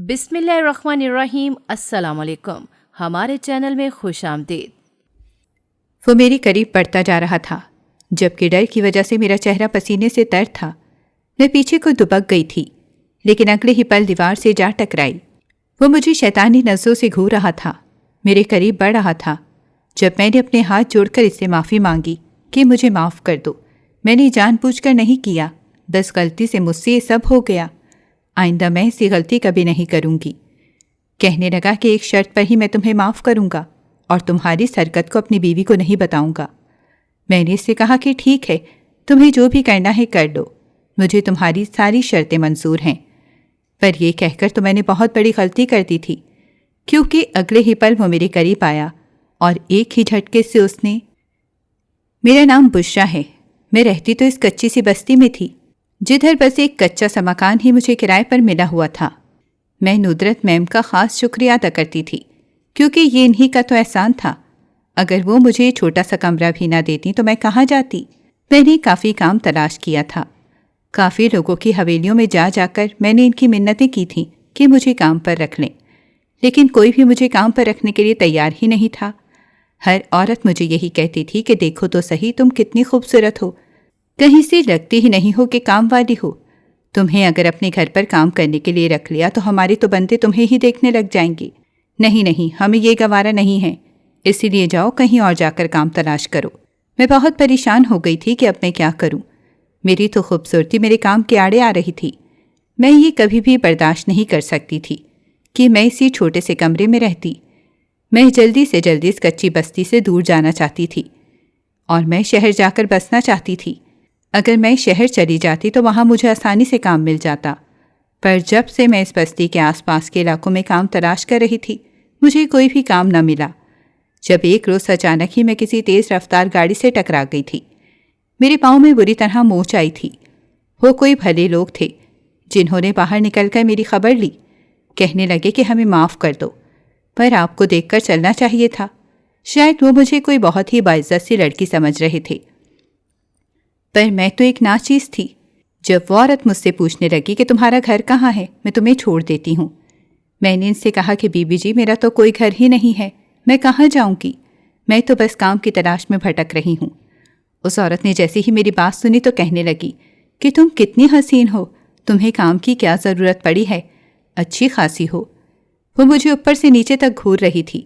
بسم اللہ الرحمن الرحیم۔ السلام علیکم، ہمارے چینل میں خوش آمدید۔ وہ میرے قریب بڑھتا جا رہا تھا، جبکہ ڈر کی وجہ سے میرا چہرہ پسینے سے تر تھا۔ میں پیچھے کو دبک گئی تھی، لیکن اگلے ہی پل دیوار سے جا ٹکرائی۔ وہ مجھے شیطانی نظروں سے گھور رہا تھا، میرے قریب بڑھ رہا تھا۔ جب میں نے اپنے ہاتھ جوڑ کر اس سے معافی مانگی کہ مجھے معاف کر دو، میں نے جان بوجھ کر نہیں کیا، بس غلطی سے مجھ سے یہ سب ہو گیا۔ آئندہ میں ایسی غلطی کبھی نہیں کروں گی۔ کہنے لگا کہ ایک شرط پر ہی میں تمہیں معاف کروں گا اور تمہاری اس حرکت کو اپنی بیوی کو نہیں بتاؤں گا۔ میں نے اس سے کہا کہ ٹھیک ہے، تمہیں جو بھی کرنا ہے کر لو، مجھے تمہاری ساری شرطیں منظور ہیں۔ پر یہ کہہ کر تو میں نے بہت بڑی غلطی کر دی تھی، کیونکہ اگلے ہی پل وہ میرے قریب آیا اور ایک ہی جھٹکے سے اس نے میرا نام بشرا ہے، میں رہتی تو اس کچی سی بستی میں تھی، جدھر بس ایک کچا سا مکان ہی مجھے کرائے پر ملا ہوا تھا۔ میں ندرت میم کا خاص شکریہ ادا کرتی تھی، کیونکہ یہ انہی کا تو احسان تھا۔ اگر وہ مجھے چھوٹا سا کمرہ بھی نہ دیتی تو میں کہاں جاتی؟ میں نے کافی کام تلاش کیا تھا، کافی لوگوں کی حویلیوں میں جا جا کر میں نے ان کی منتیں کی تھیں کہ مجھے کام پر رکھ لیں، لیکن کوئی بھی مجھے کام پر رکھنے کے لیے تیار ہی نہیں تھا۔ ہر عورت مجھے یہی کہتی تھی کہ دیکھو تو صحیح، تم کتنی خوبصورت ہو، کہیں سے لگتی ہی نہیں ہو کہ کام والی ہو۔ تمہیں اگر اپنے گھر پر کام کرنے کے لیے رکھ لیا تو ہمارے تو بندے تمہیں ہی دیکھنے لگ جائیں گے۔ نہیں، ہمیں یہ گوارا نہیں ہے، اسی لیے جاؤ کہیں اور جا کر کام تلاش کرو۔ میں بہت پریشان ہو گئی تھی کہ اب میں کیا کروں۔ میری تو خوبصورتی میرے کام کے آڑے آ رہی تھی۔ میں یہ کبھی بھی برداشت نہیں کر سکتی تھی کہ میں اسی چھوٹے سے کمرے میں رہتی۔ میں جلدی سے جلدی اس کچی بستی سے دور جانا چاہتی تھی اور میں شہر جا کر بسنا چاہتی تھی۔ اگر میں شہر چلی جاتی تو وہاں مجھے آسانی سے کام مل جاتا، پر جب سے میں اس بستی کے آس پاس کے علاقوں میں کام تلاش کر رہی تھی، مجھے کوئی بھی کام نہ ملا۔ جب ایک روز اچانک ہی میں کسی تیز رفتار گاڑی سے ٹکرا گئی تھی۔ میرے پاؤں میں بری طرح موچ آئی تھی۔ وہ کوئی بھلے لوگ تھے جنہوں نے باہر نکل کر میری خبر لی، کہنے لگے کہ ہمیں معاف کر دو، پر آپ کو دیکھ کر چلنا چاہیے تھا۔ شاید وہ مجھے کوئی بہت ہی باعزت سی لڑکی سمجھ رہے تھے، پر میں تو ایک ناچیز تھی۔ جب وہ عورت مجھ سے پوچھنے لگی کہ تمہارا گھر کہاں ہے، میں تمہیں چھوڑ دیتی ہوں، میں نے ان سے کہا کہ بی بی جی، میرا تو کوئی گھر ہی نہیں ہے، میں کہاں جاؤں گی، میں تو بس کام کی تلاش میں بھٹک رہی ہوں۔ اس عورت نے جیسے ہی میری بات سنی تو کہنے لگی کہ تم کتنی حسین ہو، تمہیں کام کی کیا ضرورت پڑی ہے، اچھی خاصی ہو۔ وہ مجھے اوپر سے نیچے تک گھور رہی تھی۔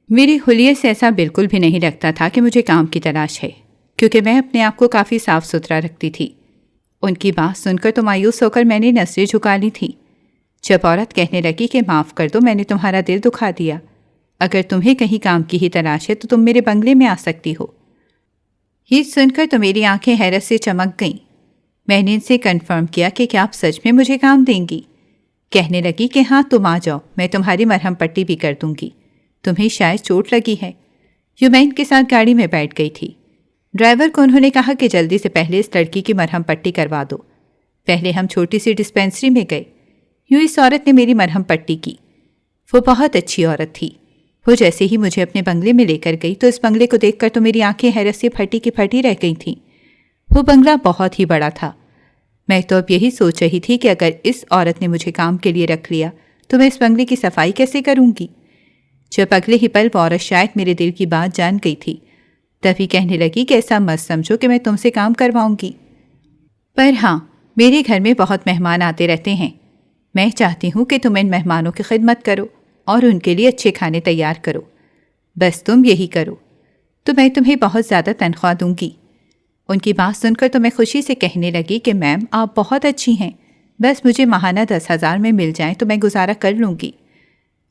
میری حلیے سے ایسا بالکل بھی نہیں لگتا تھا کہ مجھے کام کی تلاش ہے، کیونکہ میں اپنے آپ کو کافی صاف ستھرا رکھتی تھی۔ ان کی بات سن کر تو مایوس ہو کر میں نے نظریں جھکا لی تھی۔ جب عورت کہنے لگی کہ معاف کر دو، میں نے تمہارا دل دکھا دیا، اگر تمہیں کہیں کام کی ہی تلاش ہے تو تم میرے بنگلے میں آ سکتی ہو۔ یہ سن کر تو میری آنکھیں حیرت سے چمک گئیں۔ میں نے ان سے کنفرم کیا کہ کیا آپ سچ میں مجھے کام دیں گی؟ کہنے لگی کہ ہاں تم آ جاؤ، میں تمہاری مرہم پٹی بھی کر دوں گی، تمہیں شاید چوٹ لگی ہے۔ یوں میں ان کے ساتھ گاڑی میں بیٹھ گئی تھی۔ ڈرائیور کو انہوں نے کہا کہ جلدی سے پہلے اس لڑکی کی مرہم پٹی کروا دو۔ پہلے ہم چھوٹی سی ڈسپینسری میں گئے۔ یوں اس عورت نے میری مرہم پٹی کی۔ وہ بہت اچھی عورت تھی۔ وہ جیسے ہی مجھے اپنے بنگلے میں لے کر گئی تو اس بنگلے کو دیکھ کر تو میری آنکھیں حیرت سے پھٹی کی پھٹی رہ گئی تھیں۔ وہ بنگلہ بہت ہی بڑا تھا۔ میں تو اب یہی سوچ رہی تھی کہ اگر اس عورت نے مجھے کام کے لیے رکھ لیا تو میں اس بنگلے کی صفائی کیسے کروں گی؟ جب اگلے ہی پل وہ عورت شاید میرے دل کی بات جان گئی تھی، تبھی کہنے لگی کہ ایسا مت سمجھو کہ میں تم سے کام کرواؤں گی، پر ہاں میرے گھر میں بہت مہمان آتے رہتے ہیں، میں چاہتی ہوں کہ تم ان مہمانوں کی خدمت کرو اور ان کے لیے اچھے کھانے تیار کرو، بس تم یہی کرو تو میں تمہیں بہت زیادہ تنخواہ دوں گی۔ ان کی بات سن کر تو میں خوشی سے کہنے لگی کہ میم آپ بہت اچھی ہیں، بس مجھے ماہانہ 10,000 میں مل جائیں تو میں گزارا کر لوں گی۔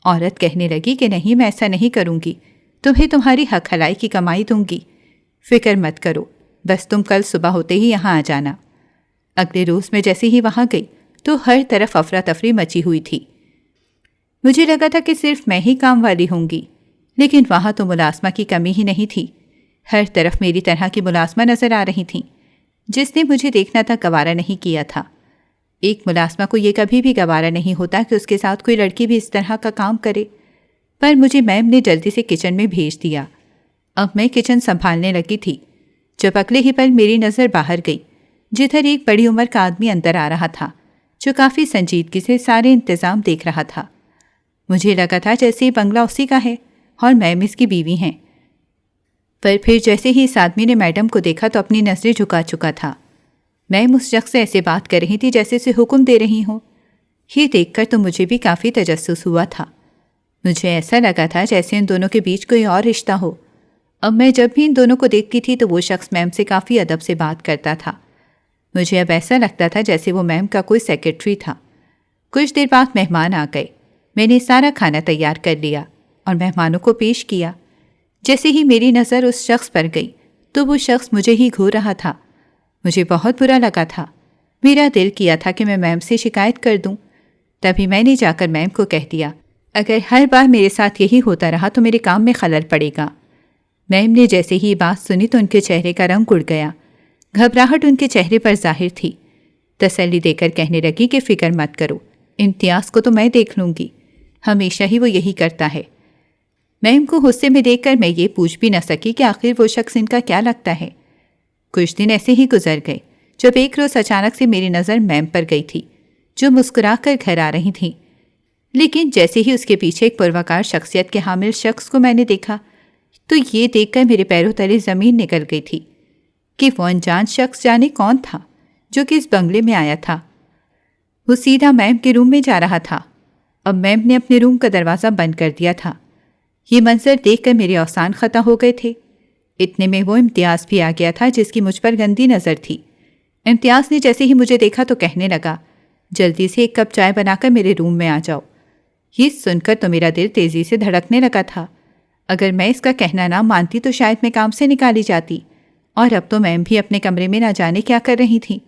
عورت کہنے لگی کہ نہیں، میں ایسا نہیں کروں گی، تمہیں تمہاری حق حلائی کی کمائی دوں گی، فکر مت کرو، بس تم کل صبح ہوتے ہی یہاں آ جانا۔ اگلے روز میں جیسے ہی وہاں گئی تو ہر طرف افراتفری مچی ہوئی تھی۔ مجھے لگا تھا کہ صرف میں ہی کام والی ہوں گی، لیکن وہاں تو ملازمہ کی کمی ہی نہیں تھی۔ ہر طرف میری طرح کی ملازمہ نظر آ رہی تھیں، جس نے مجھے دیکھنا تھا گوارا نہیں کیا تھا۔ ایک ملازمہ کو یہ کبھی بھی گوارا نہیں ہوتا کہ اس کے ساتھ کوئی لڑکی بھی اس طرح کا کام کرے، پر مجھے میم نے جلدی سے کچن میں بھیج دیا۔ اب میں کچن سنبھالنے لگی تھی جب اگلے ہی پل میری نظر باہر گئی، جدھر ایک بڑی عمر کا آدمی اندر آ رہا تھا جو کافی سنجیدگی سے سارے انتظام دیکھ رہا تھا۔ مجھے لگا تھا جیسے یہ بنگلہ اسی کا ہے اور میم اس کی بیوی ہیں، پر پھر جیسے ہی اس آدمی نے میڈم کو دیکھا تو اپنی نظریں جھکا چکا تھا۔ میم اس شخص سے ایسے بات کر رہی تھی جیسے اسے حکم دے رہی ہوں۔ یہ دیکھ کر تو مجھے بھی کافی تجسس ہوا تھا۔ مجھے ایسا لگا تھا جیسے ان دونوں کے بیچ کوئی اور رشتہ ہو۔ اب میں جب بھی ان دونوں کو دیکھتی تھی تو وہ شخص میم سے کافی ادب سے بات کرتا تھا۔ مجھے اب ایسا لگتا تھا جیسے وہ میم کا کوئی سیکرٹری تھا۔ کچھ دیر بعد مہمان آ گئے۔ میں نے سارا کھانا تیار کر لیا اور مہمانوں کو پیش کیا۔ جیسے ہی میری نظر اس شخص پر گئی تو وہ شخص مجھے ہی گھور رہا تھا۔ مجھے بہت برا لگا تھا۔ میرا دل کیا تھا کہ میں میم سے شکایت کر دوں۔ تبھی میں نے جا کر میم کو کہہ دیا، اگر ہر بار میرے ساتھ یہی ہوتا رہا تو میرے کام میں خلل پڑے گا۔ میم نے جیسے ہی یہ بات سنی تو ان کے چہرے کا رنگ اڑ گیا۔ گھبراہٹ ان کے چہرے پر ظاہر تھی۔ تسلی دے کر کہنے لگی کہ فکر مت کرو، امتیاز کو تو میں دیکھ لوں گی، ہمیشہ ہی وہ یہی کرتا ہے۔ میم کو غصے میں دیکھ کر میں یہ پوچھ بھی نہ سکی کہ آخر وہ شخص ان کا کیا لگتا ہے۔ کچھ دن ایسے ہی گزر گئے جب ایک روز اچانک سے میری نظر میم پر گئی تھی جو مسکرا کر گھر آ رہی تھیں، لیکن جیسے ہی اس کے پیچھے ایک پروکار شخصیت کے حامل شخص کو میں نے دیکھا تو یہ دیکھ کر میرے پیروں تلے زمین نکل گئی تھی کہ وہ انجان شخص جانے کون تھا جو کہ اس بنگلے میں آیا تھا۔ وہ سیدھا میم کے روم میں جا رہا تھا۔ اب میم نے اپنے روم کا دروازہ بند کر دیا تھا۔ یہ منظر دیکھ کر میرے اوسان خطا ہو گئے تھے۔ اتنے میں وہ امتیاز بھی آ گیا تھا جس کی مجھ پر گندی نظر تھی۔ امتیاز نے جیسے ہی مجھے دیکھا تو کہنے لگا، جلدی سے ایک کپ چائے بنا کر میرے روم میں آ جاؤ۔ یہ سن کر تو میرا دل تیزی سے دھڑکنے لگا تھا۔ اگر میں اس کا کہنا نہ مانتی تو شاید میں کام سے نکالی جاتی، اور اب تو میم بھی اپنے کمرے میں نہ جانے کیا کر رہی تھیں،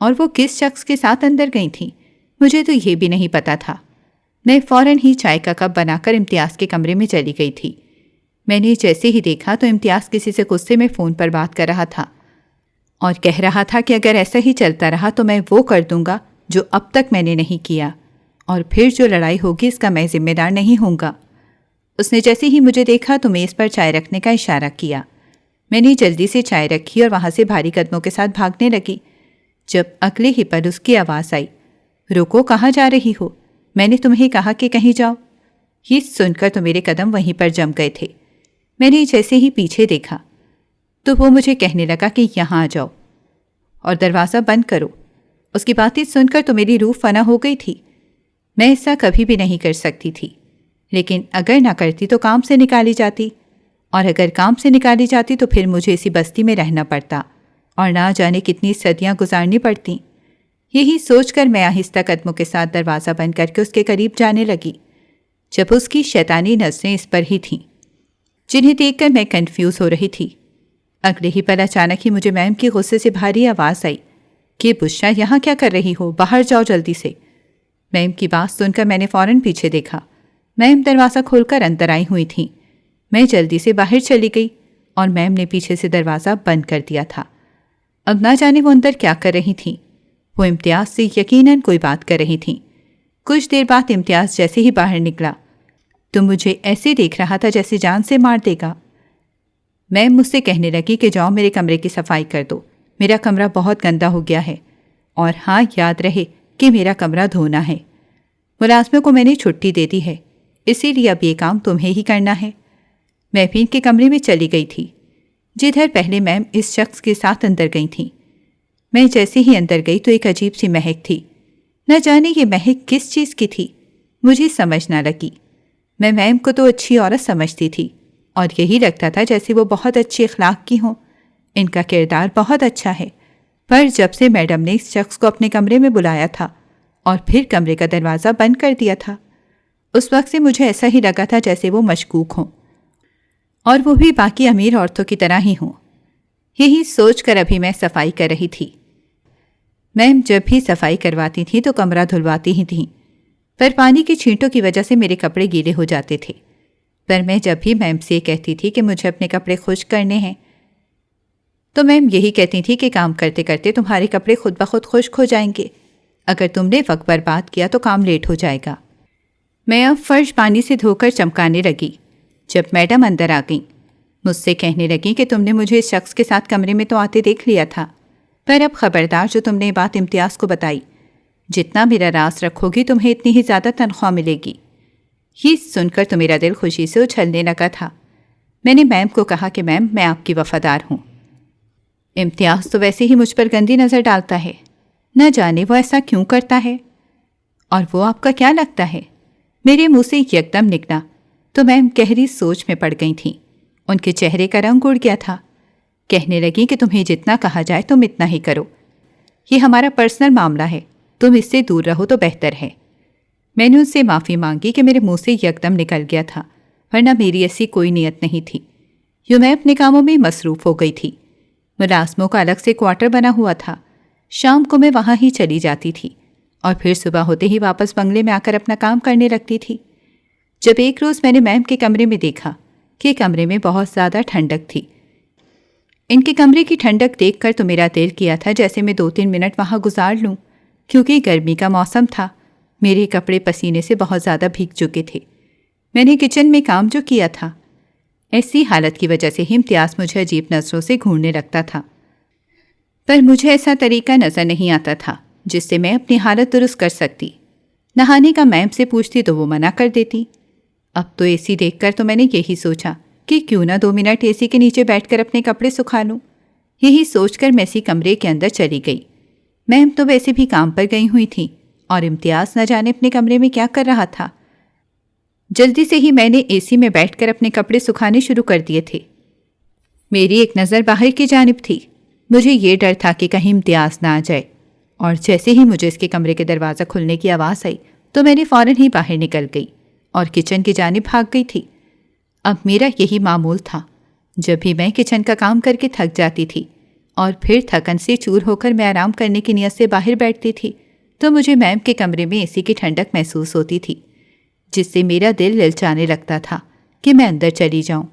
اور وہ کس شخص کے ساتھ اندر گئی تھیں مجھے تو یہ بھی نہیں پتا تھا۔ میں فوراً ہی چائے کا کپ بنا کر امتیاز کے کمرے میں چلی گئی تھی۔ میں نے جیسے ہی دیکھا تو امتیاز کسی سے غصے میں فون پر بات کر رہا تھا اور کہہ رہا تھا کہ اگر ایسا ہی چلتا رہا تو میں وہ کر دوں گا جو اب تک میں نے نہیں کیا، اور پھر جو لڑائی ہوگی اس کا میں ذمہ دار نہیں ہوں گا۔ اس نے جیسے ہی مجھے دیکھا تو میز پر چائے رکھنے کا اشارہ کیا۔ میں نے جلدی سے چائے رکھی اور وہاں سے بھاری قدموں کے ساتھ بھاگنے لگی جب اگلے ہی پل اس کی آواز آئی، رکو، کہاں جا رہی ہو؟ میں نے تمہیں کہا کہ کہیں جاؤ۔ یہ سن کر تو میرے قدم وہیں پر جم گئے تھے۔ میں نے جیسے ہی پیچھے دیکھا تو وہ مجھے کہنے لگا کہ یہاں آ جاؤ اور دروازہ بند کرو۔ اس کی باتیں سن کر تو میری روح فنا ہو گئی تھی۔ میں ایسا کبھی بھی نہیں کر سکتی تھی، لیکن اگر نہ کرتی تو کام سے نکالی جاتی، اور اگر کام سے نکالی جاتی تو پھر مجھے اسی بستی میں رہنا پڑتا اور نہ جانے کتنی صدیاں گزارنی پڑتیں۔ یہی سوچ کر میں آہستہ قدموں کے ساتھ دروازہ بند کر کے اس کے قریب جانے لگی، جب اس کی شیطانی نظریں اس پر ہی تھیں جنہیں دیکھ کر میں کنفیوز ہو رہی تھی۔ اگلے ہی پل اچانک ہی مجھے میم کی غصے سے بھاری آواز آئی کہ بشرا، یہاں کیا کر رہی ہو؟ باہر جاؤ جلدی سے۔ میم کی بات سن کر میں نے فوراً پیچھے دیکھا۔ میم دروازہ کھول کر اندر آئی ہوئی تھیں۔ میں جلدی سے باہر چلی گئی اور میم نے پیچھے سے دروازہ بند کر دیا تھا۔ اب نہ جانے وہ اندر کیا کر رہی تھیں۔ وہ امتیاز سے یقیناً کوئی بات کر رہی تھیں۔ کچھ دیر بعد امتیاز جیسے ہی باہر نکلا تو مجھے ایسے دیکھ رہا تھا جیسے جان سے مار دے گا۔ میم مجھ سے کہنے لگی کہ جاؤ میرے کمرے کی صفائی کر دو، میرا کمرہ بہت گندا ہو گیا ہے، اور ہاں یاد رہے کہ میرا کمرہ دھونا ہے۔ ملازموں کو میں نے چھٹی دے دی ہے، اسی لیے اب یہ کام تمہیں ہی کرنا ہے۔ میں بھی ان کے کمرے میں چلی گئی تھی جدھر پہلے میم اس شخص کے ساتھ اندر گئی تھیں۔ میں جیسے ہی اندر گئی تو ایک عجیب سی مہک تھی۔ نہ جانے یہ مہک کس چیز کی تھی مجھے سمجھ نہ لگی۔ میں میم کو تو اچھی عورت سمجھتی تھی اور یہی لگتا تھا جیسے وہ بہت اچھی اخلاق کی ہوں، ان کا کردار بہت اچھا ہے۔ پر جب سے میڈم نے اس شخص کو اپنے کمرے میں بلایا تھا اور پھر کمرے کا دروازہ بند کر دیا تھا، اس وقت سے مجھے ایسا ہی لگا تھا جیسے وہ مشکوک ہوں، اور وہ بھی باقی امیر عورتوں کی طرح ہی ہوں۔ یہی سوچ کر ابھی میں صفائی کر رہی تھی۔ میم جب بھی صفائی کرواتی تھیں تو کمرہ دھلواتی ہی تھیں، پر پانی کی چھینٹوں کی وجہ سے میرے کپڑے گیلے ہو جاتے تھے۔ پر میں جب بھی میم سے کہتی تھی کہ مجھے اپنے کپڑے خشک کرنے ہیں تو میم یہی کہتی تھی کہ کام کرتے کرتے تمہارے کپڑے خود بخود خشک ہو جائیں گے، اگر تم نے وقت برباد کیا تو کام لیٹ ہو جائے گا۔ میں اب فرش پانی سے دھو کر چمکانے لگی جب میڈم اندر آ گئیں۔ مجھ سے کہنے لگیں کہ تم نے مجھے اس شخص کے ساتھ کمرے میں تو آتے دیکھ لیا تھا، پر اب خبردار جو تم نے بات امتیاز کو بتائی، جتنا میرا راز رکھو گی تمہیں اتنی ہی زیادہ تنخواہ ملے گی۔ یہ سن کر تو میرا دل خوشی سے اچھلنے لگا تھا۔ میں نے میم کو کہا کہ میم میں آپ کی وفادار ہوں۔ امتیاز تو ویسے ہی مجھ پر گندی نظر ڈالتا ہے، نہ جانے وہ ایسا کیوں کرتا ہے۔ اور وہ آپ کا کیا لگتا ہے؟ میرے منہ سے یکدم نکلا تو میم گہری سوچ میں پڑ گئی تھیں۔ ان کے چہرے کا رنگ اڑ گیا تھا۔ کہنے لگی کہ تمہیں جتنا کہا جائے تم اتنا ہی کرو، یہ ہمارا پرسنل معاملہ ہے، تم اس سے دور رہو تو بہتر ہے۔ میں نے ان سے معافی مانگی کہ میرے منہ سے یکدم نکل گیا تھا، ورنہ میری ایسی کوئی نیت نہیں تھی۔ یوں میں اپنے کاموں میں مصروف ہو گئی تھی۔ ملازموں کا الگ سے کوارٹر بنا ہوا تھا، شام کو میں وہاں ہی چلی جاتی تھی اور پھر صبح ہوتے ہی واپس بنگلے میں آ کر اپنا کام کرنے لگتی تھی۔ جب ایک روز میں نے میم کے کمرے میں دیکھا کہ کمرے میں بہت زیادہ ٹھنڈک تھی۔ ان کے کمرے کی ٹھنڈک دیکھ کر تو میرا دل کیا تھا جیسے میں 2-3 منٹ وہاں گزار لوں، کیونکہ گرمی کا موسم تھا۔ میرے کپڑے پسینے سے بہت زیادہ بھیگ چکے تھے۔ میں نے کچن میں کام جو کیا تھا، ایسی حالت کی وجہ سے ہی امتیاز مجھے عجیب نظروں سے گھورنے لگتا تھا، پر مجھے ایسا طریقہ نظر نہیں آتا تھا جس سے میں اپنی حالت درست کر سکتی۔ نہانے کا میم سے پوچھتی تو وہ منع کر دیتی۔ اب تو اے سی دیکھ کر تو میں نے یہی سوچا کہ کیوں نہ 2 منٹ اے سی کے نیچے بیٹھ کر اپنے کپڑے سکھا لوں۔ یہی سوچ کر میں اسی کمرے کے اندر چلی گئی۔ میم تو ویسے بھی کام پر گئی ہوئی تھیں اور امتیاز نہ جانے اپنے کمرے میں کیا کر رہا تھا۔ جلدی سے ہی میں نے اے سی میں بیٹھ کر اپنے کپڑے سکھانے شروع کر دیے تھے۔ میری ایک نظر باہر کی جانب تھی۔ مجھے یہ ڈر تھا کہ کہیں امتیاز نہ آ جائے، اور جیسے ہی مجھے اس کے کمرے کے دروازہ کھلنے کی آواز آئی تو میں نے فوراً ہی باہر نکل گئی اور کچن کی جانب بھاگ گئی تھی۔ اب میرا یہی معمول تھا، جب بھی میں کچن کا کام کر کے تھک جاتی تھی اور پھر تھکن سے چور ہو کر میں آرام کرنے کی نیت سے باہر بیٹھتی تھی تو مجھے میم کے کمرے میں اے سی کی ٹھنڈک محسوس ہوتی تھی، جس سے میرا دل للچانے لگتا تھا کہ میں اندر چلی جاؤں۔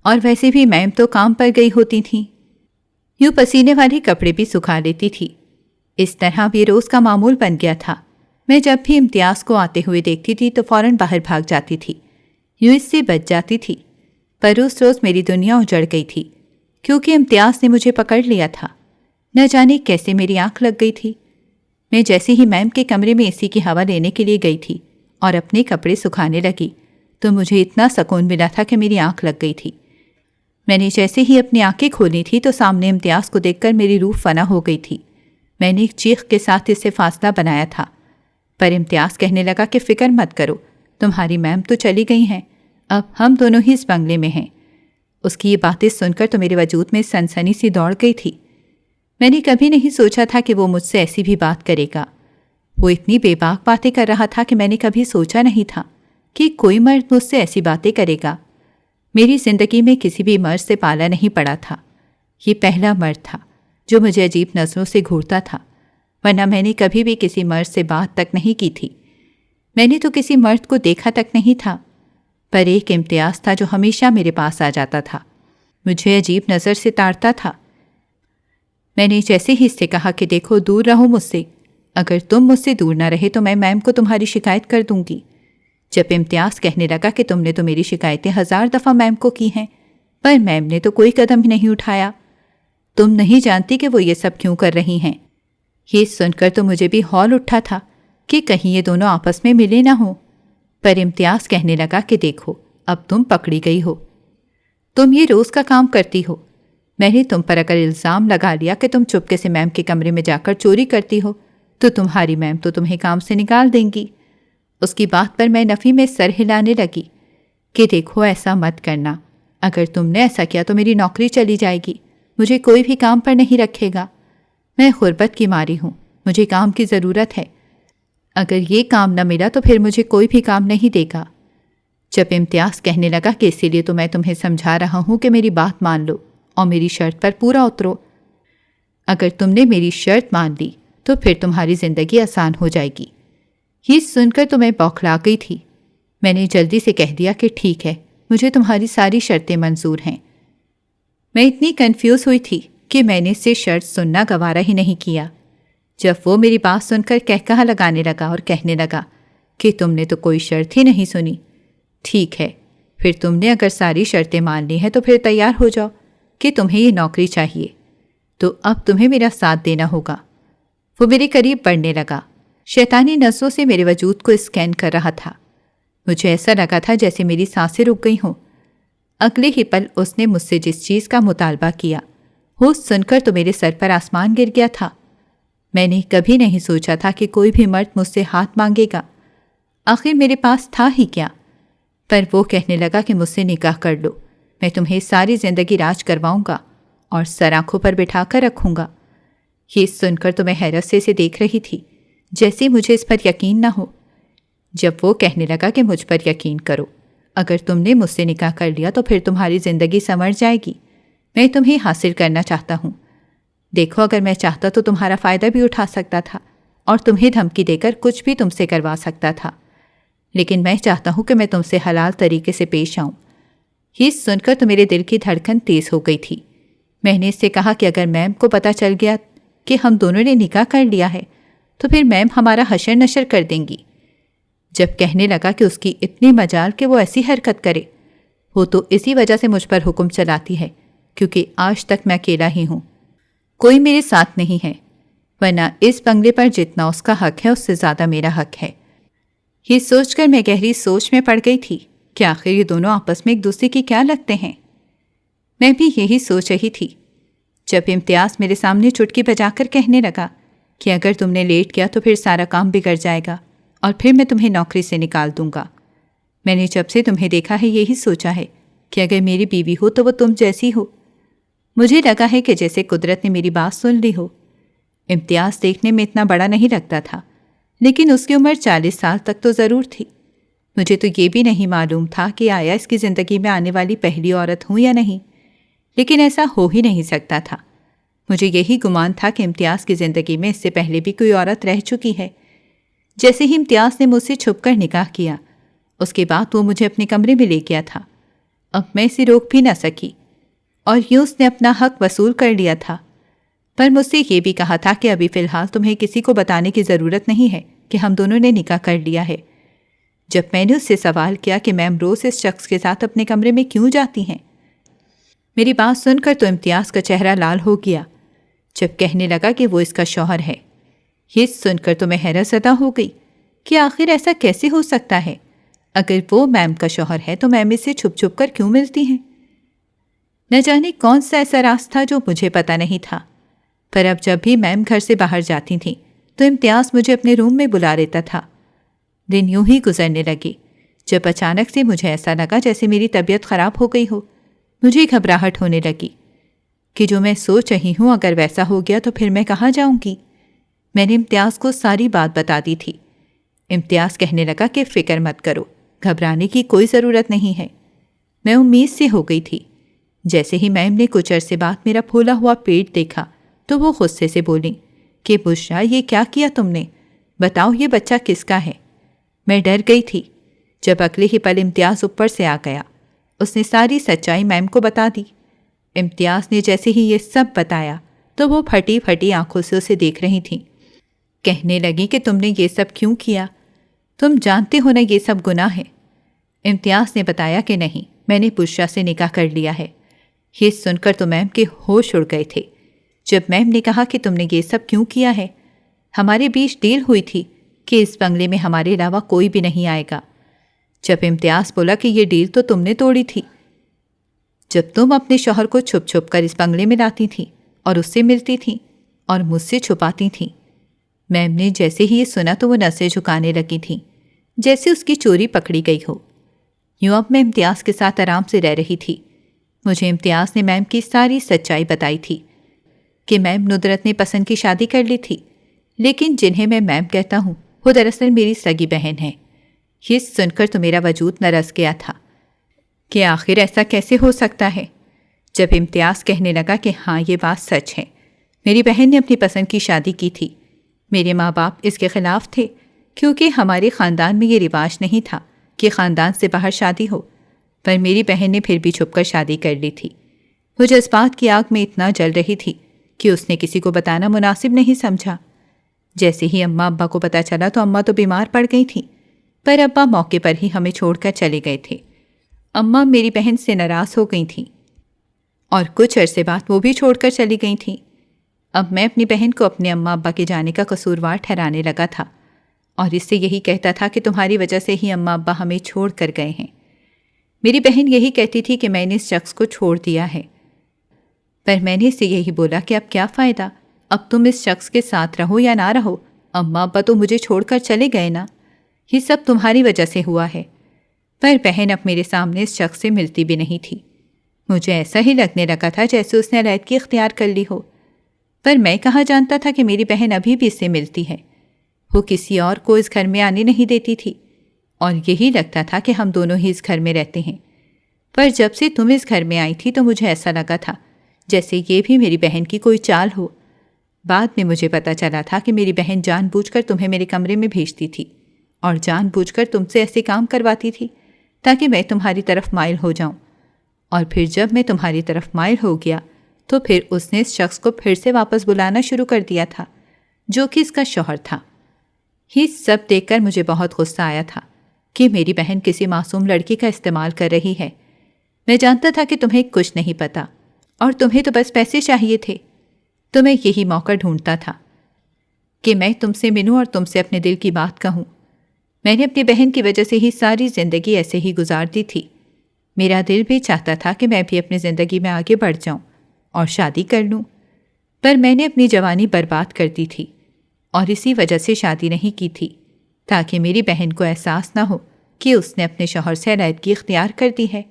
اور ویسے بھی میم تو کام پر گئی ہوتی تھیں، یوں پسینے والے کپڑے بھی سکھا لیتی تھی۔ اس طرح بھی روز کا معمول بن گیا تھا۔ میں جب بھی امتیاز کو آتے ہوئے دیکھتی تھی تو فوراً باہر بھاگ جاتی تھی، یوں اس سے بچ جاتی تھی۔ پر اس روز میری دنیا اجڑ گئی تھی، کیونکہ امتیاز نے مجھے پکڑ لیا تھا۔ نہ جانے کیسے میری آنکھ لگ گئی تھی۔ میں جیسے ہی میم کے کمرے میں اے سی کی ہوا لینے کے لیے گئی تھی اور اپنے کپڑے سکھانے لگی تو مجھے اتنا سکون ملا تھا کہ میری آنکھ لگ گئی تھی۔ میں نے جیسے ہی اپنی آنکھیں کھولی تھی تو سامنے امتیاز کو دیکھ کر میری روح فنا ہو گئی تھی۔ میں نے ایک چیخ کے ساتھ اس سے فاصلہ بنایا تھا، پر امتیاز کہنے لگا کہ فکر مت کرو، تمہاری میم تو چلی گئی ہیں، اب ہم دونوں ہی اس بنگلے میں ہیں۔ اس کی یہ باتیں سن کر تو میرے وجود میں سنسنی سی دوڑ گئی تھی۔ میں نے کبھی نہیں سوچا تھا کہ وہ مجھ سے ایسی بھی بات کرے گا۔ وہ اتنی بے باک باتیں کر رہا تھا کہ میں نے کبھی سوچا نہیں تھا کہ کوئی مرد مجھ سے ایسی باتیں کرے گا۔ میری زندگی میں کسی بھی مرد سے پالا نہیں پڑا تھا۔ یہ پہلا مرد تھا جو مجھے عجیب نظروں سے گھورتا تھا، ورنہ میں نے کبھی بھی کسی مرد سے بات تک نہیں کی تھی۔ میں نے تو کسی مرد کو دیکھا تک نہیں تھا، پر ایک امتیاز تھا جو ہمیشہ میرے پاس آ جاتا تھا، مجھے عجیب نظر سے تاڑتا تھا۔ میں نے جیسے ہی اس سے کہا کہ دیکھو دور رہو مجھ سے، اگر تم مجھ سے دور نہ رہے تو میں میم کو تمہاری شکایت کر دوں گی۔ جب امتیاز کہنے لگا کہ تم نے تو میری شکایتیں 1000 دفعہ میم کو کی ہیں، پر میم نے تو کوئی قدم ہی نہیں اٹھایا، تم نہیں جانتی کہ وہ یہ سب کیوں کر رہی ہیں۔ یہ سن کر تو مجھے بھی ہول اٹھا تھا کہ کہیں یہ دونوں آپس میں ملے نہ ہوں، پر امتیاز کہنے لگا کہ دیکھو اب تم پکڑی گئی ہو، تم یہ روز کا کام کرتی ہو، میں نے تم پر اگر الزام لگا لیا کہ تم چپکے سے میم کے کمرے میں جا کر چوری کرتی ہو تو تمہاری میم تو تمہیں کام سے نکال دیں گی۔ اس کی بات پر میں نفی میں سر ہلانے لگی کہ دیکھو ایسا مت کرنا، اگر تم نے ایسا کیا تو میری نوکری چلی جائے گی، مجھے کوئی بھی کام پر نہیں رکھے گا۔ میں غربت کی ماری ہوں، مجھے کام کی ضرورت ہے، اگر یہ کام نہ ملا تو پھر مجھے کوئی بھی کام نہیں دے گا۔ جب امتیاز کہنے لگا کہ اسی لیے تو میں تمہیں سمجھا رہا ہوں کہ میری بات مان لو اور میری شرط پر پورا اترو، اگر تم نے میری شرط مان لی تو پھر تمہاری زندگی آسان ہو جائے گی۔ یہ سن کر تو میں بوکھلا گئی تھی۔ میں نے جلدی سے کہہ دیا کہ ٹھیک ہے، مجھے تمہاری ساری شرطیں منظور ہیں۔ میں اتنی کنفیوز ہوئی تھی کہ میں نے اس سے شرط سننا گوارا ہی نہیں کیا۔ جب وہ میری بات سن کر کہکہا لگانے لگا اور کہنے لگا کہ تم نے تو کوئی شرط ہی نہیں سنی، ٹھیک ہے، پھر تم نے اگر ساری شرطیں مان لی ہیں تو پھر تیار ہو جاؤ کہ تمہیں یہ نوکری چاہیے، تو اب تمہیں میرا ساتھ دینا ہوگا۔ وہ میرے قریب بڑھنے لگا، شیطانی نظروں سے میرے وجود کو اسکین کر رہا تھا۔ مجھے ایسا لگا تھا جیسے میری سانسیں رک گئی ہوں۔ اگلے ہی پل اس نے مجھ سے جس چیز کا مطالبہ کیا وہ سن کر تو میرے سر پر آسمان گر گیا تھا۔ میں نے کبھی نہیں سوچا تھا کہ کوئی بھی مرد مجھ سے ہاتھ مانگے گا۔ آخر میرے پاس تھا ہی کیا؟ پر وہ کہنے لگا کہ مجھ سے نکاح کر لو، میں تمہیں ساری زندگی راج کرواؤں گا اور سر آنکھوں پر بٹھا کر رکھوں گا۔ یہ سن کر تو میں حیرت سے اسے دیکھ رہی تھی، جیسے مجھے اس پر یقین نہ ہو۔ جب وہ کہنے لگا کہ مجھ پر یقین کرو، اگر تم نے مجھ سے نکاح کر لیا تو پھر تمہاری زندگی سنور جائے گی۔ میں تمہیں حاصل کرنا چاہتا ہوں۔ دیکھو، اگر میں چاہتا تو تمہارا فائدہ بھی اٹھا سکتا تھا اور تمہیں دھمکی دے کر کچھ بھی تم سے کروا سکتا تھا، لیکن میں چاہتا ہوں کہ میں تم سے حلال طریقے سے پیش آؤں۔ یہ سن کر تو میرے دل کی دھڑکن تیز ہو گئی تھی۔ میں نے اس سے کہا کہ اگر میم کو پتہ چل گیا کہ ہم دونوں نے نکاح کر لیا ہے تو پھر میم ہمارا حشر نشر کر دیں گی۔ جب کہنے لگا کہ اس کی اتنی مجال کہ وہ ایسی حرکت کرے، وہ تو اسی وجہ سے مجھ پر حکم چلاتی ہے کیونکہ آج تک میں اکیلا ہی ہوں، کوئی میرے ساتھ نہیں ہے، ورنہ اس بنگلے پر جتنا اس کا حق ہے اس سے زیادہ میرا حق ہے۔ یہ سوچ کر میں گہری سوچ میں پڑ گئی تھی کہ آخر یہ دونوں آپس میں ایک دوسرے کی کیا لگتے ہیں۔ میں بھی یہی سوچ رہی تھی جب امتیاز میرے سامنے چٹکی بجا کر کہنے لگا کہ اگر تم نے لیٹ کیا تو پھر سارا کام بگڑ جائے گا اور پھر میں تمہیں نوکری سے نکال دوں گا۔ میں نے جب سے تمہیں دیکھا ہے یہی سوچا ہے کہ اگر میری بیوی ہو تو وہ تم جیسی ہو۔ مجھے لگا ہے کہ جیسے قدرت نے میری بات سن لی ہو۔ امتیاز دیکھنے میں اتنا بڑا نہیں لگتا تھا، لیکن اس کی عمر 40 سال تک تو ضرور تھی۔ مجھے تو یہ بھی نہیں معلوم تھا کہ آیا اس کی زندگی میں آنے والی پہلی عورت ہوں یا نہیں، لیکن ایسا ہو ہی نہیں سکتا تھا۔ مجھے یہی گمان تھا کہ امتیاز کی زندگی میں اس سے پہلے بھی کوئی عورت رہ چکی ہے۔ جیسے ہی امتیاز نے مجھ سے چھپ کر نکاح کیا، اس کے بعد وہ مجھے اپنے کمرے میں لے گیا تھا۔ اب میں اسے روک بھی نہ سکی اور یوں اس نے اپنا حق وصول کر لیا تھا۔ پر مجھ سے یہ بھی کہا تھا کہ ابھی فی الحال تمہیں کسی کو بتانے کی ضرورت نہیں ہے کہ ہم دونوں نے نکاح کر لیا ہے۔ جب میں نے اس سے سوال کیا کہ میم روز اس شخص کے ساتھ اپنے کمرے میں کیوں جاتی ہیں، میری بات سن کر تو امتیاز کا چہرہ لال ہو گیا جب کہنے لگا کہ وہ اس کا شوہر ہے۔ یہ سن کر تو میں حیرت زدہ ہو گئی کہ آخر ایسا کیسے ہو سکتا ہے؟ اگر وہ میم کا شوہر ہے تو میم اسے چھپ چھپ کر کیوں ملتی ہیں؟ نہ جانے کون سا ایسا راز تھا جو مجھے پتہ نہیں تھا، پر اب جب بھی میم گھر سے باہر جاتی تھیں تو امتیاز مجھے اپنے روم میں بلا لیتا تھا۔ دن یوں ہی گزرنے لگے جب اچانک سے مجھے ایسا لگا جیسے میری طبیعت خراب ہو گئی ہو۔ مجھے گھبراہٹ ہونے لگی کہ جو میں سوچ رہی ہوں اگر ویسا ہو گیا تو پھر میں کہاں جاؤں گی۔ میں نے امتیاز کو ساری بات بتا دی تھی۔ امتیاز کہنے لگا کہ فکر مت کرو، گھبرانے کی کوئی ضرورت نہیں ہے۔ میں امید سے ہو گئی تھی۔ جیسے ہی میم نے کچھ عرصے بعد میرا پھولا ہوا پیٹ دیکھا تو وہ غصے سے بولیں کہ بشرا یہ کیا کیا تم نے؟ بتاؤ یہ بچہ کس کا ہے؟ میں ڈر گئی تھی جب اگلے ہی پل امتیاز اوپر سے آ گیا۔ اس نے ساری سچائی میم کو بتا دی۔ امتیاز نے جیسے ہی یہ سب بتایا تو وہ پھٹی پھٹی آنکھوں سے اسے دیکھ رہی تھیں۔ کہنے لگی کہ تم نے یہ سب کیوں کیا؟ تم جانتے ہو نا یہ سب گناہ ہے۔ امتیاز نے بتایا کہ نہیں، میں نے بشرا سے نکاح کر لیا ہے۔ یہ سن کر تو میم کے ہوش اڑ گئے تھے جب میم نے کہا کہ تم نے یہ سب کیوں کیا ہے؟ ہمارے بیچ ڈیل ہوئی تھی کہ اس بنگلے میں ہمارے علاوہ کوئی بھی نہیں آئے گا۔ جب امتیاز بولا کہ یہ ڈیل تو تم نے توڑی تھی، جب تم اپنے شوہر کو چھپ چھپ کر اس بنگلے میں لاتی تھیں اور اس سے ملتی تھیں اور مجھ سے چھپاتی تھیں۔ میم نے جیسے ہی یہ سنا تو وہ نسیں جھکانے لگی تھیں جیسے اس کی چوری پکڑی گئی ہو۔ یوں اب میں امتیاز کے ساتھ آرام سے رہ رہی تھی۔ مجھے امتیاز نے میم کی ساری سچائی بتائی تھی کہ میم ندرت نے پسند کی شادی کر لی تھی، لیکن جنہیں میں میم کہتا ہوں وہ دراصل میری سگی بہن ہے۔ یہ سن کر تو میرا وجود نرس گیا تھا کہ آخر ایسا کیسے ہو سکتا ہے۔ جب امتیاز کہنے لگا کہ ہاں یہ بات سچ ہے، میری بہن نے اپنی پسند کی شادی کی تھی۔ میرے ماں باپ اس کے خلاف تھے کیونکہ ہمارے خاندان میں یہ رواج نہیں تھا کہ خاندان سے باہر شادی ہو، پر میری بہن نے پھر بھی چھپ کر شادی کر لی تھی۔ وہ جذبات کی آگ میں اتنا جل رہی تھی کہ اس نے کسی کو بتانا مناسب نہیں سمجھا۔ جیسے ہی اماں ابا کو پتہ چلا تو اماں تو بیمار پڑ گئی تھیں، پر ابا موقع پر ہی ہمیں چھوڑ کر چلے گئے تھے۔ اماں میری بہن سے ناراض ہو گئی تھیں اور کچھ عرصے بعد وہ بھی چھوڑ کر چلی گئی تھیں۔ اب میں اپنی بہن کو اپنے اماں ابا کے جانے کا قصوروار ٹھہرانے لگا تھا اور اس سے یہی کہتا تھا کہ تمہاری وجہ سے ہی اماں ابا ہمیں چھوڑ کر گئے ہیں۔ میری بہن یہی کہتی تھی کہ میں نے اس شخص کو چھوڑ دیا ہے، پر میں نے اس سے یہی بولا کہ اب کیا فائدہ، اب تم اس شخص کے ساتھ رہو یا نہ رہو، اماں ابا تو مجھے چھوڑ کر چلے گئے نا، یہ سب تمہاری وجہ سے ہوا ہے۔ پر بہن اب میرے سامنے اس شخص سے ملتی بھی نہیں تھی۔ مجھے ایسا ہی لگنے لگا تھا جیسے اس نے علیحدگی اختیار کر لی ہو، پر میں کہاں جانتا تھا کہ میری بہن ابھی بھی اس سے ملتی ہے۔ وہ کسی اور کو اس گھر میں آنے نہیں دیتی تھی، اور یہی لگتا تھا کہ ہم دونوں ہی اس گھر میں رہتے ہیں۔ پر جب سے تم اس گھر میں آئی تھی تو مجھے ایسا لگا تھا جیسے یہ بھی میری بہن کی کوئی چال ہو۔ بعد میں مجھے پتا چلا تھا کہ میری بہن جان بوجھ کر تمہیں میرے کمرے میں بھیجتی تھی، اور جان بوجھ کر تم سے ایسے کام کرواتی تھی تاکہ میں تمہاری طرف مائل ہو جاؤں، اور پھر جب میں تمہاری طرف مائل ہو گیا تو پھر اس نے اس شخص کو پھر سے واپس بلانا شروع کر دیا تھا جو کہ اس کا شوہر تھا۔ یہ سب دیکھ کر مجھے بہت غصہ آیا تھا کہ میری بہن کسی معصوم لڑکی کا استعمال کر رہی ہے۔ میں جانتا تھا کہ تمہیں کچھ نہیں پتا، اور تمہیں تو بس پیسے چاہیے تھے، تو میں یہی موقع ڈھونڈتا تھا کہ میں تم سے ملوں اور تم سے اپنے دل کی بات کہوں۔ میں نے اپنی بہن کی وجہ سے ہی ساری زندگی ایسے ہی گزار دی تھی۔ میرا دل بھی چاہتا تھا کہ میں بھی اپنی زندگی میں آگے بڑھ جاؤں اور شادی کر لوں، پر میں نے اپنی جوانی برباد کر دی تھی، اور اسی وجہ سے شادی نہیں کی تھی تاکہ میری بہن کو احساس نہ ہو کہ اس نے اپنے شوہر سے علیحدگی اختیار کر دی ہے۔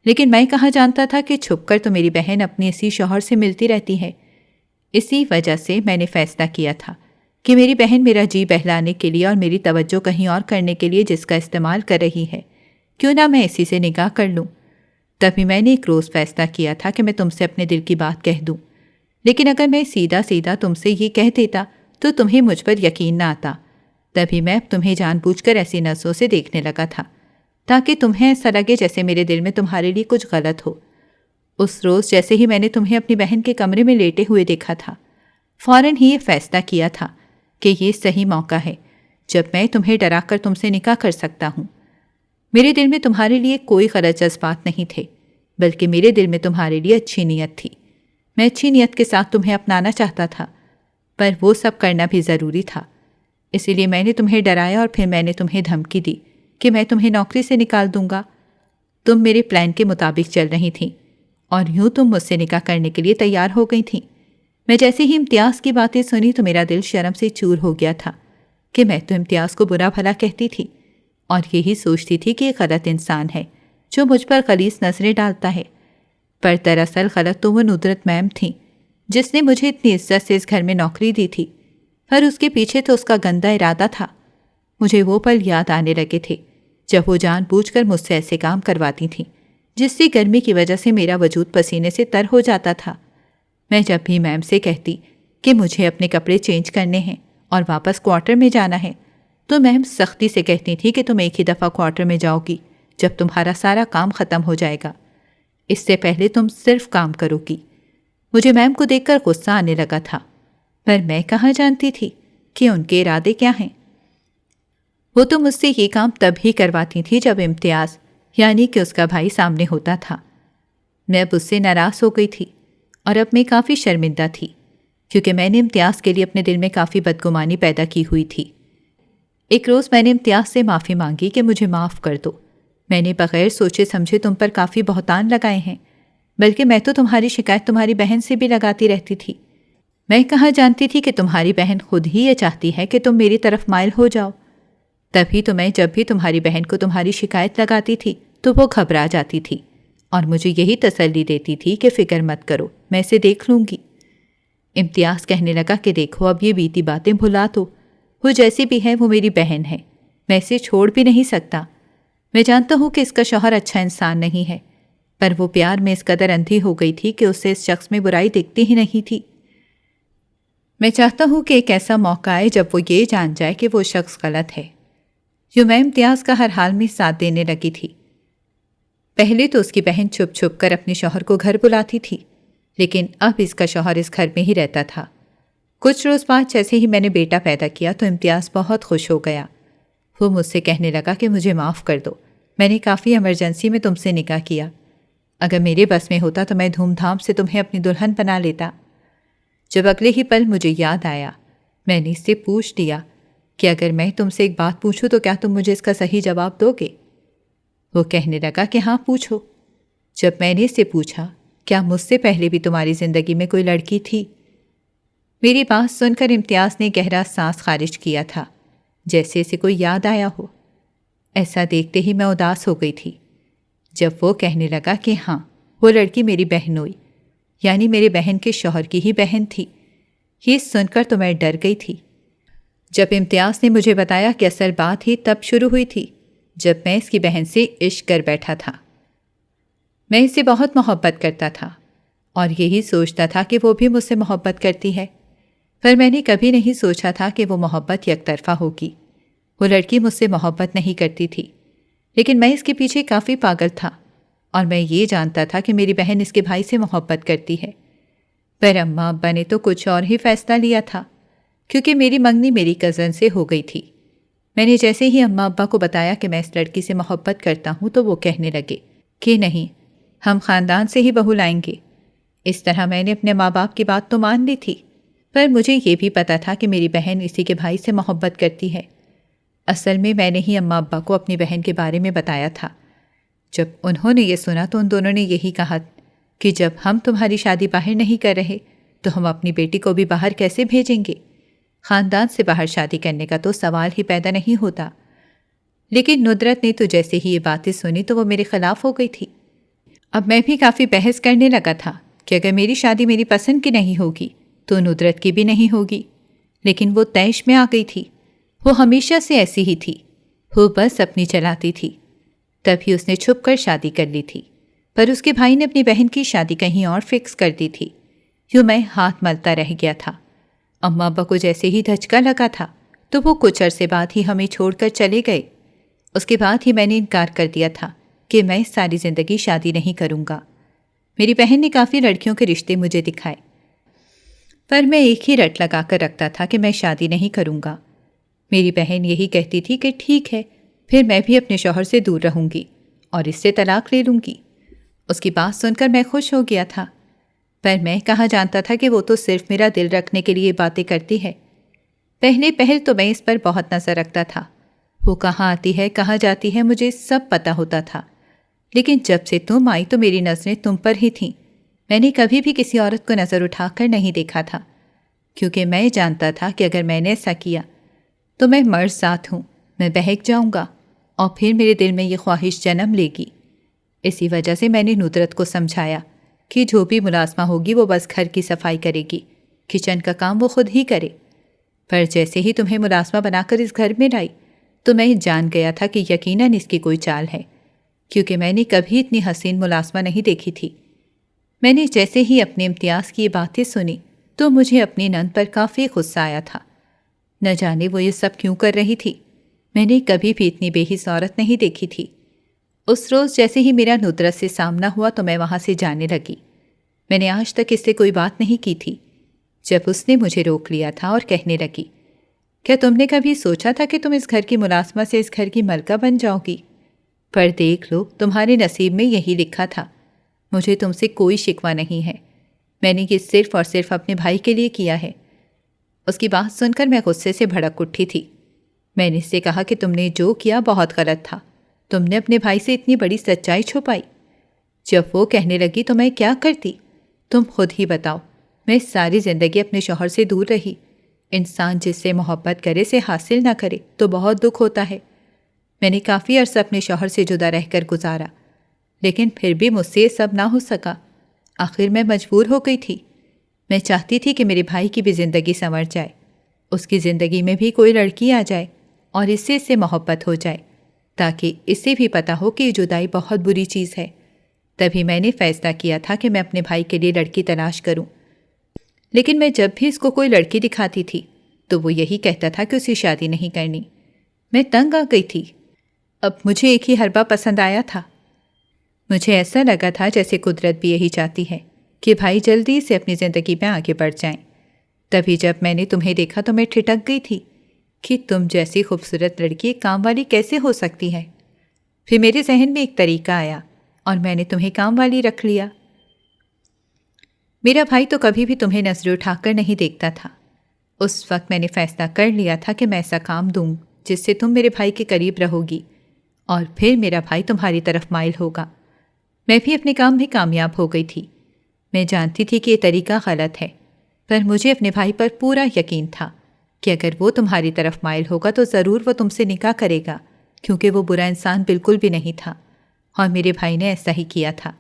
لیکن میں کہاں جانتا تھا کہ چھپ کر تو میری بہن اپنے اسی شوہر سے ملتی رہتی ہے۔ اسی وجہ سے میں نے فیصلہ کیا تھا کہ میری بہن میرا جی بہلانے کے لیے اور میری توجہ کہیں اور کرنے کے لیے جس کا استعمال کر رہی ہے، کیوں نہ میں اسی سے نکاح کر لوں۔ تبھی میں نے ایک روز فیصلہ کیا تھا کہ میں تم سے اپنے دل کی بات کہہ دوں، لیکن اگر میں سیدھا سیدھا تم سے یہ کہہ دیتا تو تمہیں مجھ پر یقین نہ آتا۔ تبھی میں تمہیں جان بوجھ کر ایسی نظروں سے دیکھنے لگا تھا تاکہ تمہیں ایسا لگے جیسے میرے دل میں تمہارے لیے کچھ غلط ہو۔ اس روز جیسے ہی میں نے تمہیں اپنی بہن کے کمرے میں لیٹے ہوئے دیکھا تھا، فوراً ہی یہ فیصلہ کیا تھا کہ یہ صحیح موقع ہے جب میں تمہیں ڈرا کر تم سے نکاح کر سکتا ہوں۔ میرے دل میں تمہارے لیے کوئی غلط جذبات نہیں تھے، بلکہ میرے دل میں تمہارے لیے اچھی نیت تھی۔ میں اچھی نیت کے ساتھ تمہیں اپنانا چاہتا تھا، پر وہ سب کرنا بھی ضروری تھا۔ اسی لیے میں نے تمہیں ڈرایا اور پھر میں نے تمہیں دھمکی دی کہ میں تمہیں نوکری سے نکال دوں گا۔ تم میرے پلان کے مطابق چل رہی تھیں، اور یوں تم مجھ سے نکاح کرنے کے لیے تیار ہو گئی تھیں۔ میں جیسے ہی امتیاز کی باتیں سنی تو میرا دل شرم سے چور ہو گیا تھا کہ میں تو امتیاز کو برا بھلا کہتی تھی، اور یہی سوچتی تھی کہ یہ غلط انسان ہے جو مجھ پر خلیص نظریں ڈالتا ہے۔ پر دراصل غلط تو وہ ندرت میم تھیں جس نے مجھے اتنی عزت سے اس گھر میں نوکری دی تھی، پر اس کے پیچھے تو اس کا گندا ارادہ تھا۔ مجھے وہ پل یاد آنے لگے تھے جب وہ جان بوجھ کر مجھ سے ایسے کام کرواتی تھیں جس سے گرمی کی وجہ سے میرا وجود پسینے سے تر ہو جاتا تھا۔ میں جب بھی میم سے کہتی کہ مجھے اپنے کپڑے چینج کرنے ہیں اور واپس کوارٹر میں جانا ہے، تو میم سختی سے کہتی تھی کہ تم ایک ہی دفعہ کوارٹر میں جاؤ گی جب تمہارا سارا کام ختم ہو جائے گا، اس سے پہلے تم صرف کام کرو گی۔ مجھے میم کو دیکھ کر غصہ آنے لگا تھا، پر میں کہاں جانتی تھی کہ ان کے ارادے کیا ہیں۔ وہ تو مجھ سے یہ کام تب ہی کرواتی تھی جب امتیاز یعنی کہ اس کا بھائی سامنے ہوتا تھا۔ میں اب اس سے ناراض ہو گئی تھی، اور اب میں کافی شرمندہ تھی کیونکہ میں نے امتیاز کے لیے اپنے دل میں کافی بدگمانی پیدا کی ہوئی تھی۔ ایک روز میں نے امتیاز سے معافی مانگی کہ مجھے معاف کر دو، میں نے بغیر سوچے سمجھے تم پر کافی بہتان لگائے ہیں، بلکہ میں تو تمہاری شکایت تمہاری بہن سے بھی لگاتی رہتی تھی۔ میں کہاں جانتی تھی کہ تمہاری بہن خود ہی یہ چاہتی ہے کہ تم میری طرف مائل ہو جاؤ۔ تبھی تو میں جب بھی تمہاری بہن کو تمہاری شکایت لگاتی تھی تو وہ گھبرا جاتی تھی اور مجھے یہی تسلی دیتی تھی کہ فکر مت کرو، میں اسے دیکھ لوں گی۔ امتیاز کہنے لگا کہ دیکھو اب یہ بیتی باتیں بھلا دو، وہ جیسی بھی ہے وہ میری بہن ہے، میں اسے چھوڑ بھی نہیں سکتا۔ میں جانتا ہوں کہ اس کا شوہر اچھا انسان نہیں ہے، پر وہ پیار میں اس قدر اندھی ہو گئی تھی کہ اسے اس شخص میں برائی دکھتی ہی نہیں تھی۔ میں چاہتا ہوں کہ ایک ایسا موقع آئے جب وہ یہ جان جائے کہ وہ شخص غلط ہے۔ یوں میں امتیاز کا ہر حال میں ساتھ دینے لگی تھی۔ پہلے تو اس کی بہن چھپ چھپ کر اپنے شوہر کو گھر بلاتی تھی، لیکن اب اس کا شوہر اس گھر میں ہی رہتا تھا۔ کچھ روز بعد جیسے ہی میں نے بیٹا پیدا کیا تو امتیاز بہت خوش ہو گیا۔ وہ مجھ سے کہنے لگا کہ مجھے معاف کر دو، میں نے کافی ایمرجنسی میں تم سے نکاح کیا، اگر میرے بس میں ہوتا تو میں دھوم دھام سے تمہیں اپنی دلہن بنا لیتا۔ جب اگلے ہی پل مجھے یاد آیا، میں نے اس سے پوچھ لیا کہ اگر میں تم سے ایک بات پوچھوں تو کیا تم مجھے اس کا صحیح جواب دو گے؟ وہ کہنے لگا کہ ہاں پوچھو۔ جب میں نے اس سے پوچھا کیا مجھ سے پہلے بھی تمہاری زندگی میں کوئی لڑکی تھی؟ میری بات سن کر امتیاز نے گہرا سانس خارج کیا تھا، جیسے اسے کوئی یاد آیا ہو۔ ایسا دیکھتے ہی میں اداس ہو گئی تھی۔ جب وہ کہنے لگا کہ ہاں وہ لڑکی میری بہن ہوئی، یعنی میرے بہن کے شوہر کی ہی بہن تھی، یہ سن کر تو میں ڈر گئی تھی۔ جب امتیاز نے مجھے بتایا کہ اصل بات ہی تب شروع ہوئی تھی جب میں اس کی بہن سے عشق کر بیٹھا تھا۔ میں اسے بہت محبت کرتا تھا اور یہی سوچتا تھا کہ وہ بھی مجھ سے محبت کرتی ہے، پر میں نے کبھی نہیں سوچا تھا کہ وہ محبت یک طرفہ ہوگی۔ وہ لڑکی مجھ سے محبت نہیں کرتی تھی، لیکن میں اس کے پیچھے کافی پاگل تھا اور میں یہ جانتا تھا کہ میری بہن اس کے بھائی سے محبت کرتی ہے۔ پر اماں ابا نے تو کچھ اور ہی فیصلہ لیا تھا، کیونکہ میری منگنی میری کزن سے ہو گئی تھی۔ میں نے جیسے ہی اماں ابا کو بتایا کہ میں اس لڑکی سے محبت کرتا ہوں تو وہ کہنے لگے کہ نہیں، ہم خاندان سے ہی بہو لائیں گے۔ اس طرح میں نے اپنے ماں باپ کی بات تو مان لی تھی، پر مجھے یہ بھی پتا تھا کہ میری بہن اسی کے بھائی سے محبت کرتی ہے۔ اصل میں نے ہی اماں ابا کو اپنی بہن کے بارے میں بتایا تھا۔ جب انہوں نے یہ سنا تو ان دونوں نے یہی کہا کہ جب ہم تمہاری شادی باہر نہیں کر رہے تو ہم اپنی بیٹی کو بھی باہر کیسے بھیجیں گے؟ خاندان سے باہر شادی کرنے کا تو سوال ہی پیدا نہیں ہوتا۔ لیکن ندرت نے تو جیسے ہی یہ باتیں سنی تو وہ میرے خلاف ہو گئی تھی۔ اب میں بھی کافی بحث کرنے لگا تھا کہ اگر میری شادی میری پسند کی نہیں ہوگی تو ندرت کی بھی نہیں ہوگی، لیکن وہ طیش میں آ گئی تھی۔ وہ ہمیشہ سے ایسی ہی تھی، وہ بس اپنی چلاتی تھی۔ تبھی اس نے چھپ کر شادی کر لی تھی، پر اس کے بھائی نے اپنی بہن کی شادی کہیں اور فکس کر دی تھی۔ یوں میں ہاتھ ملتا رہ گیا تھا۔ اماں ابا کو جیسے ہی دھچکا لگا تھا تو وہ کچھ عرصے بعد ہی ہمیں چھوڑ کر چلے گئے۔ اس کے بعد ہی میں نے انکار کر دیا تھا کہ میں ساری زندگی شادی نہیں کروں گا۔ میری بہن نے کافی لڑکیوں کے رشتے مجھے دکھائے، پر میں ایک ہی رٹ لگا کر رکھتا تھا کہ میں شادی نہیں کروں گا۔ میری بہن یہی کہتی تھی کہ ٹھیک ہے، پھر میں بھی اپنے شوہر سے دور رہوں گی اور اس سے طلاق لے لوں گی۔ اس کی بات سن کر میں خوش ہو گیا تھا، پر میں کہاں جانتا تھا کہ وہ تو صرف میرا دل رکھنے کے لیے باتیں کرتی ہے۔ پہل تو میں اس پر بہت نظر رکھتا تھا۔ وہ کہاں آتی ہے کہاں جاتی ہے مجھے سب پتہ ہوتا تھا، لیکن جب سے تم آئی تو میری نظریں تم پر ہی تھیں۔ میں نے کبھی بھی کسی عورت کو نظر اٹھا کر نہیں دیکھا تھا، کیونکہ میں جانتا تھا کہ اگر میں نے ایسا کیا تو میں مرد ذات ہوں، میں بہک جاؤں گا اور پھر میرے دل میں یہ خواہش جنم لے گی۔ اسی وجہ سے میں نے ندرت کو سمجھایا کہ جو بھی ملازمہ ہوگی وہ بس گھر کی صفائی کرے گی، کچن کا کام وہ خود ہی کرے۔ پر جیسے ہی تمہیں ملازمہ بنا کر اس گھر میں لائی تو میں جان گیا تھا کہ یقیناً اس کی کوئی چال ہے، کیونکہ میں نے کبھی اتنی حسین ملازمہ نہیں دیکھی تھی۔ میں نے جیسے ہی اپنے امتیاز کی یہ باتیں سنی تو مجھے اپنی نند پر کافی غصہ آیا تھا۔ نہ جانے وہ یہ سب کیوں کر رہی تھی، میں نے کبھی بھی اتنی بے حس عورت نہیں دیکھی تھی۔ اس روز جیسے ہی میرا ندرت سے سامنا ہوا تو میں وہاں سے جانے لگی۔ میں نے آج تک اس سے کوئی بات نہیں کی تھی۔ جب اس نے مجھے روک لیا تھا اور کہنے لگی، کیا تم نے کبھی سوچا تھا کہ تم اس گھر کی ملازمہ سے اس گھر کی ملکہ بن جاؤ گی؟ پر دیکھ لو، تمہارے نصیب میں یہی لکھا تھا۔ مجھے تم سے کوئی شکوہ نہیں ہے، میں نے یہ صرف اور صرف اپنے بھائی کے لیے کیا ہے۔ اس کی بات سن کر میں غصے سے بھڑک اٹھی تھی۔ میں نے اس سے کہا کہ تم نے جو کیا بہت غلط تھا، تم نے اپنے بھائی سے اتنی بڑی سچائی چھپائی۔ جب وہ کہنے لگی تو میں کیا کرتی؟ تم خود ہی بتاؤ۔ میں ساری زندگی اپنے شوہر سے دور رہی۔ انسان جس سے محبت کرے سے حاصل نہ کرے تو بہت دکھ ہوتا ہے۔ میں نے کافی عرصہ اپنے شوہر سے جدا رہ کر گزارا، لیکن پھر بھی مجھ سے یہ سب نہ ہو سکا۔ آخر میں مجبور ہو گئی تھی۔ میں چاہتی تھی کہ میرے بھائی کی بھی زندگی سنور جائے، اس کی زندگی میں بھی کوئی لڑکی آ جائے اور اس سے محبت ہو جائے، تاکہ اسے بھی پتہ ہو کہ یہ جدائی بہت بری چیز ہے۔ تبھی میں نے فیصلہ کیا تھا کہ میں اپنے بھائی کے لیے لڑکی تلاش کروں، لیکن میں جب بھی اس کو کوئی لڑکی دکھاتی تھی تو وہ یہی کہتا تھا کہ اسے شادی نہیں کرنی۔ میں تنگ آ گئی تھی۔ اب مجھے ایک ہی حربہ پسند آیا تھا۔ مجھے ایسا لگا تھا جیسے قدرت بھی یہی چاہتی ہے کہ بھائی جلدی سے اپنی زندگی میں آگے بڑھ جائیں۔ تبھی جب میں نے تمہیں دیکھا تو میں ٹھٹک گئی تھی کہ تم جیسی خوبصورت لڑکی کام والی کیسے ہو سکتی ہے۔ پھر میرے ذہن میں ایک طریقہ آیا اور میں نے تمہیں کام والی رکھ لیا۔ میرا بھائی تو کبھی بھی تمہیں نظر اٹھا کر نہیں دیکھتا تھا، اس وقت میں نے فیصلہ کر لیا تھا کہ میں ایسا کام دوں جس سے تم میرے بھائی کے قریب رہو گی اور پھر میرا بھائی تمہاری طرف مائل ہوگا۔ میں بھی اپنے کام میں کامیاب ہو گئی تھی۔ میں جانتی تھی کہ یہ طریقہ غلط ہے، پر مجھے اپنے بھائی پر پورا یقین تھا کہ اگر وہ تمہاری طرف مائل ہوگا تو ضرور وہ تم سے نکاح کرے گا، کیونکہ وہ برا انسان بالکل بھی نہیں تھا، اور میرے بھائی نے ایسا ہی کیا تھا۔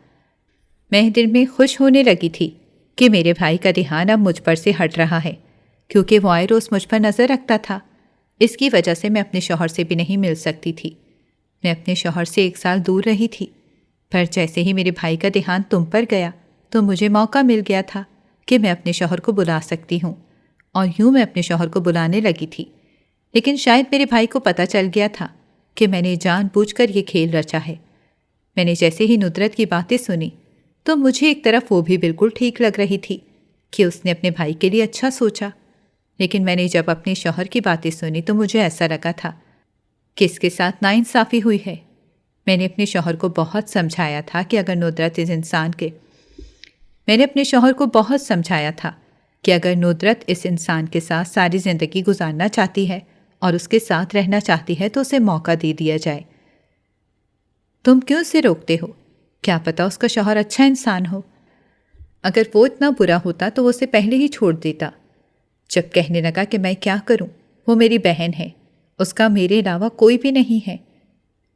میں دل میں خوش ہونے لگی تھی کہ میرے بھائی کا دھیان اب مجھ پر سے ہٹ رہا ہے، کیونکہ وہ آئے روز مجھ پر نظر رکھتا تھا۔ اس کی وجہ سے میں اپنے شوہر سے بھی نہیں مل سکتی تھی۔ میں اپنے شوہر سے 1 سال دور رہی تھی، پر جیسے ہی میرے بھائی کا دھیان تم پر گیا تو مجھے موقع مل گیا تھا کہ میں اپنے شوہر کو بلا سکتی ہوں، اور یوں میں اپنے شوہر کو بلانے لگی تھی۔ لیکن شاید میرے بھائی کو پتہ چل گیا تھا کہ میں نے جان بوجھ کر یہ کھیل رچا ہے۔ میں نے جیسے ہی ندرت کی باتیں سنی تو مجھے ایک طرف وہ بھی بالکل ٹھیک لگ رہی تھی کہ اس نے اپنے بھائی کے لیے اچھا سوچا، لیکن میں نے جب اپنے شوہر کی باتیں سنی تو مجھے ایسا لگا تھا کہ اس کے ساتھ ناانصافی ہوئی ہے۔ میں نے اپنے شوہر کو بہت سمجھایا تھا کہ اگر ندرت اس انسان کے ساتھ ساری زندگی گزارنا چاہتی ہے اور اس کے ساتھ رہنا چاہتی ہے تو اسے موقع دے دیا جائے۔ تم کیوں اسے روکتے ہو؟ کیا پتہ اس کا شوہر اچھا انسان ہو۔ اگر وہ اتنا برا ہوتا تو وہ اسے پہلے ہی چھوڑ دیتا۔ جب کہنے لگا کہ میں کیا کروں، وہ میری بہن ہے، اس کا میرے علاوہ کوئی بھی نہیں ہے۔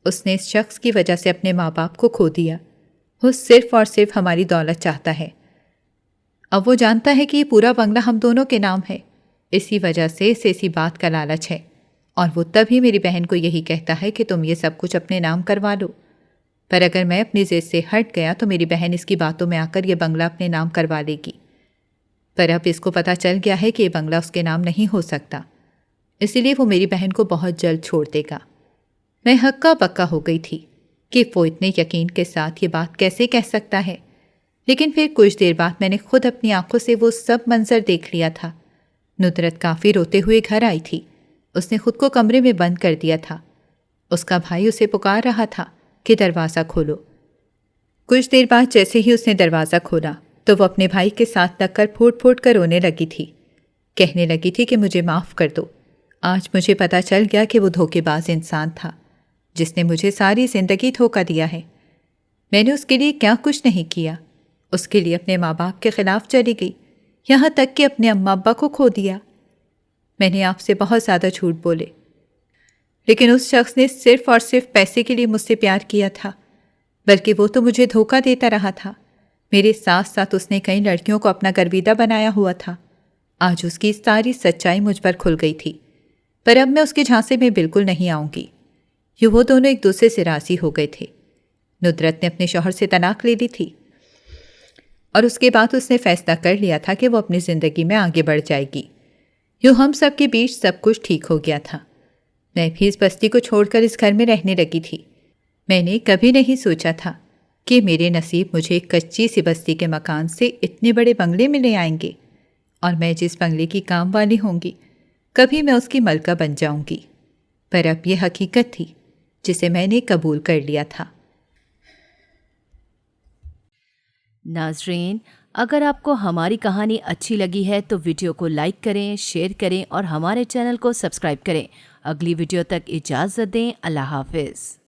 اس نے اس شخص کی وجہ سے اپنے ماں باپ کو کھو دیا۔ وہ صرف اور صرف ہماری دولت چاہتا ہے۔ اب وہ جانتا ہے کہ یہ پورا بنگلہ ہم دونوں کے نام ہے، اسی وجہ سے اسے اسی بات کا لالچ ہے، اور وہ تبھی میری بہن کو یہی کہتا ہے کہ تم یہ سب کچھ اپنے نام کروا لو۔ پر اگر میں اپنی ضد سے ہٹ گیا تو میری بہن اس کی باتوں میں آ کر یہ بنگلہ اپنے نام کروا لے گی۔ پر اب اس کو پتہ چل گیا ہے کہ یہ بنگلہ اس کے نام نہیں ہو سکتا، اسی لیے وہ میری بہن کو بہت جلد چھوڑ دے گا۔ میں ہکا بکا ہو گئی تھی کہ وہ اتنے یقین کے ساتھ یہ بات کیسے کہہ سکتا ہے، لیکن پھر کچھ دیر بعد میں نے خود اپنی آنکھوں سے وہ سب منظر دیکھ لیا تھا۔ ندرت کافی روتے ہوئے گھر آئی تھی۔ اس نے خود کو کمرے میں بند کر دیا تھا۔ اس کا بھائی اسے پکار رہا تھا کہ دروازہ کھولو۔ کچھ دیر بعد جیسے ہی اس نے دروازہ کھولا تو وہ اپنے بھائی کے ساتھ لگ کر پھوٹ پھوٹ کر رونے لگی تھی۔ کہنے لگی تھی کہ مجھے معاف کر دو، آج مجھے پتہ چل گیا کہ وہ دھوکے باز انسان تھا جس نے مجھے ساری زندگی دھوکا دیا ہے۔ میں نے اس کے لیے کیا کچھ نہیں کیا، اس کے لیے اپنے ماں باپ کے خلاف چلی گئی، یہاں تک کہ اپنے اماں ابا کو کھو دیا۔ میں نے آپ سے بہت زیادہ جھوٹ بولے، لیکن اس شخص نے صرف اور صرف پیسے کے لیے مجھ سے پیار کیا تھا، بلکہ وہ تو مجھے دھوکا دیتا رہا تھا۔ میرے ساتھ ساتھ اس نے کئی لڑکیوں کو اپنا گرویدہ بنایا ہوا تھا۔ آج اس کی ساری سچائی مجھ پر کھل گئی تھی، پر اب میں اس کے جھانسے میں بالکل نہیں آؤں گی۔ یہ وہ دونوں ایک دوسرے سے راضی ہو گئے تھے۔ ندرت نے اپنے شوہر سے طلاق لے لی تھی، اور اس کے بعد اس نے فیصلہ کر لیا تھا کہ وہ اپنی زندگی میں آگے بڑھ جائے گی۔ یوں ہم سب کے بیچ سب کچھ ٹھیک ہو گیا تھا۔ میں بھی اس بستی کو چھوڑ کر اس گھر میں رہنے لگی تھی۔ میں نے کبھی نہیں سوچا تھا کہ میرے نصیب مجھے ایک کچی سی بستی کے مکان سے اتنے بڑے بنگلے میں لے آئیں گے، اور میں جس بنگلے کی کام والی ہوں گی کبھی میں اس کی ملکہ بن جاؤں گی۔ پر اب یہ حقیقت تھی جسے میں نے قبول کر لیا تھا۔ ناظرین، اگر آپ کو ہماری کہانی اچھی لگی ہے تو ویڈیو کو لائک کریں، شیئر کریں اور ہمارے چینل کو سبسکرائب کریں۔ اگلی ویڈیو تک اجازت دیں۔ اللہ حافظ۔